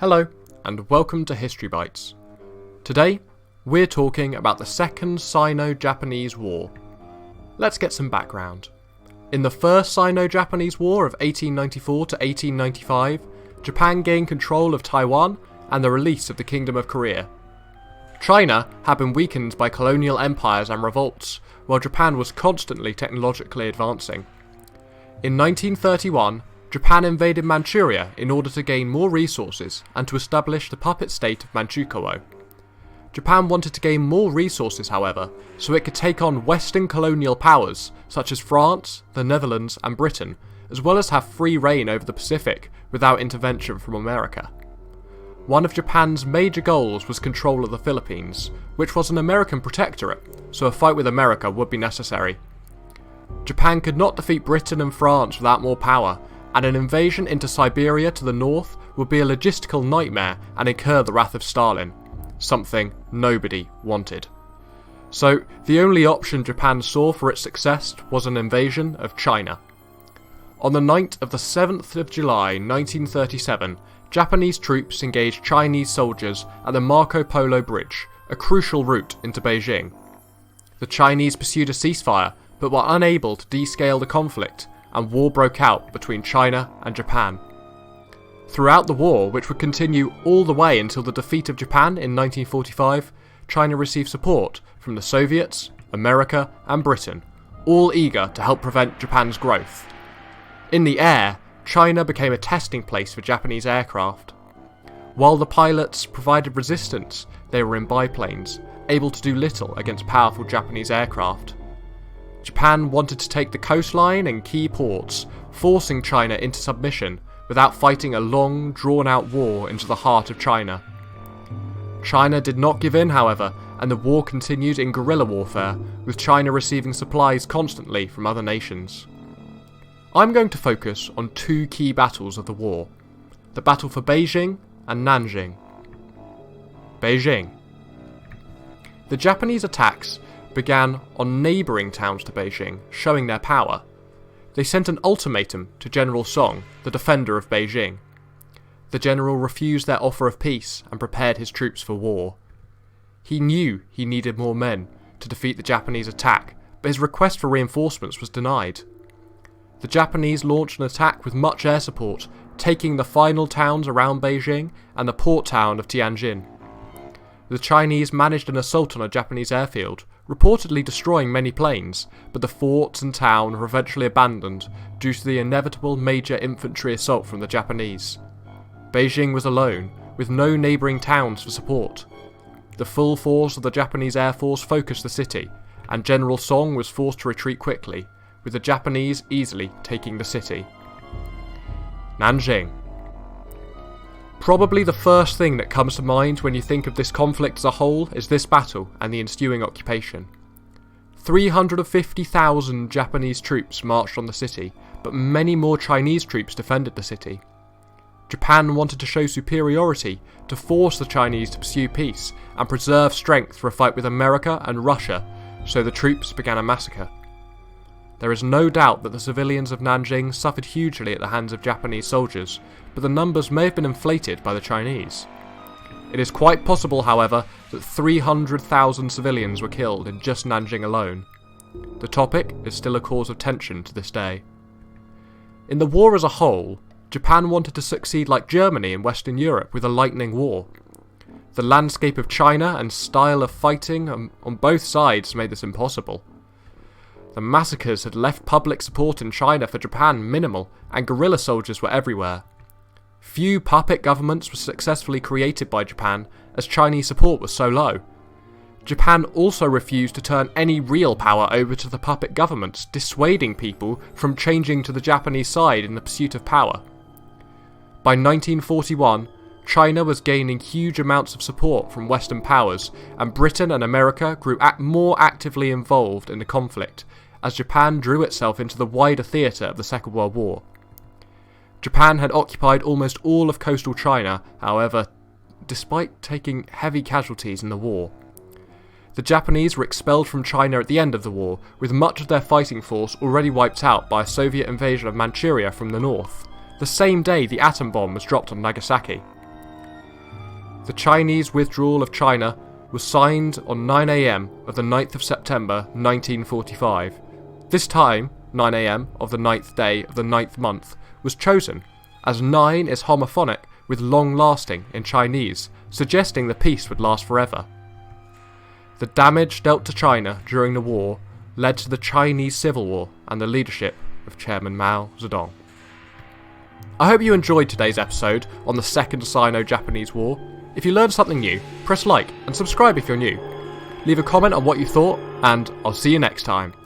Hello, and welcome to History Bytes. Today, we're talking about the Second Sino-Japanese War. Let's get some background. In the First Sino-Japanese War of 1894 to 1895, Japan gained control of Taiwan and the release of the Kingdom of Korea. China had been weakened by colonial empires and revolts, while Japan was constantly technologically advancing. In 1931, Japan invaded Manchuria in order to gain more resources and to establish the puppet state of Manchukuo. Japan wanted to gain more resources, however, so it could take on Western colonial powers such as France, the Netherlands and Britain, as well as have free reign over the Pacific without intervention from America. One of Japan's major goals was control of the Philippines, which was an American protectorate, so a fight with America would be necessary. Japan could not defeat Britain and France without more power, and an invasion into Siberia to the north would be a logistical nightmare and incur the wrath of Stalin, something nobody wanted. So the only option Japan saw for its success was an invasion of China. On the night of the 7th of July 1937, Japanese troops engaged Chinese soldiers at the Marco Polo Bridge, a crucial route into Beijing. The Chinese pursued a ceasefire, but were unable to descale the conflict, and war broke out between China and Japan. Throughout the war, which would continue all the way until the defeat of Japan in 1945, China received support from the Soviets, America and Britain, all eager to help prevent Japan's growth. In the air, China became a testing place for Japanese aircraft. While the pilots provided resistance, they were in biplanes, able to do little against powerful Japanese aircraft. Japan wanted to take the coastline and key ports, forcing China into submission without fighting a long, drawn-out war into the heart of China. China did not give in, however, and the war continued in guerrilla warfare, with China receiving supplies constantly from other nations. I'm going to focus on two key battles of the war: the battle for Beijing and Nanjing. Beijing. The Japanese attacks began on neighbouring towns to Beijing, showing their power. They sent an ultimatum to General Song, the defender of Beijing. The general refused their offer of peace and prepared his troops for war. He knew he needed more men to defeat the Japanese attack, but his request for reinforcements was denied. The Japanese launched an attack with much air support, taking the final towns around Beijing and the port town of Tianjin. The Chinese managed an assault on a Japanese airfield, reportedly destroying many planes, but the forts and town were eventually abandoned due to the inevitable major infantry assault from the Japanese. Beijing was alone, with no neighbouring towns for support. The full force of the Japanese Air Force focused the city, and General Song was forced to retreat quickly, with the Japanese easily taking the city. Nanjing. Probably the first thing that comes to mind when you think of this conflict as a whole is this battle and the ensuing occupation. 350,000 Japanese troops marched on the city, but many more Chinese troops defended the city. Japan wanted to show superiority to force the Chinese to pursue peace and preserve strength for a fight with America and Russia, so the troops began a massacre. There is no doubt that the civilians of Nanjing suffered hugely at the hands of Japanese soldiers, but the numbers may have been inflated by the Chinese. It is quite possible, however, that 300,000 civilians were killed in just Nanjing alone. The topic is still a cause of tension to this day. In the war as a whole, Japan wanted to succeed like Germany in Western Europe with a lightning war. The landscape of China and style of fighting on both sides made this impossible. The massacres had left public support in China for Japan minimal, and guerrilla soldiers were everywhere. Few puppet governments were successfully created by Japan, as Chinese support was so low. Japan also refused to turn any real power over to the puppet governments, dissuading people from changing to the Japanese side in the pursuit of power. By 1941, China was gaining huge amounts of support from Western powers, and Britain and America grew more actively involved in the conflict, as Japan drew itself into the wider theatre of the Second World War. Japan had occupied almost all of coastal China, however, despite taking heavy casualties in the war. The Japanese were expelled from China at the end of the war, with much of their fighting force already wiped out by a Soviet invasion of Manchuria from the north, the same day the atom bomb was dropped on Nagasaki. the Chinese withdrawal of China was signed on 9 AM of the 9th of September 1945. This time, 9 AM of the 9th day of the 9th month, was chosen, as 9 is homophonic with long-lasting in Chinese, suggesting the peace would last forever. The damage dealt to China during the war led to the Chinese Civil War and the leadership of Chairman Mao Zedong. I hope you enjoyed today's episode on the Second Sino-Japanese War. If you learned something new, press like and subscribe if you're new. Leave a comment on what you thought, and I'll see you next time.